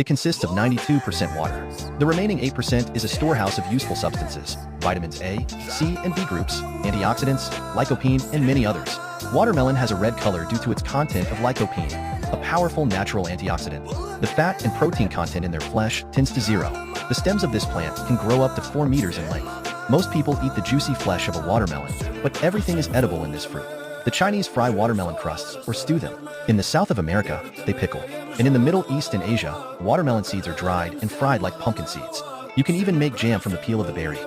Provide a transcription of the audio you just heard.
It consists of 92% water. The remaining 8% is a storehouse of useful substances, vitamins A, C, and B groups, antioxidants, lycopene, and many others. Watermelon has a red color due to its content of lycopene, a powerful natural antioxidant. The fat and protein content in their flesh tends to 0. The stems of this plant can grow up to 4 meters in length. Most people eat the juicy flesh of a watermelon, but everything is edible in this fruit. The Chinese fry watermelon crusts or stew them. In the South of America, they pickle. And in the Middle East and Asia, watermelon seeds are dried and fried like pumpkin seeds. You can even make jam from the peel of the berry.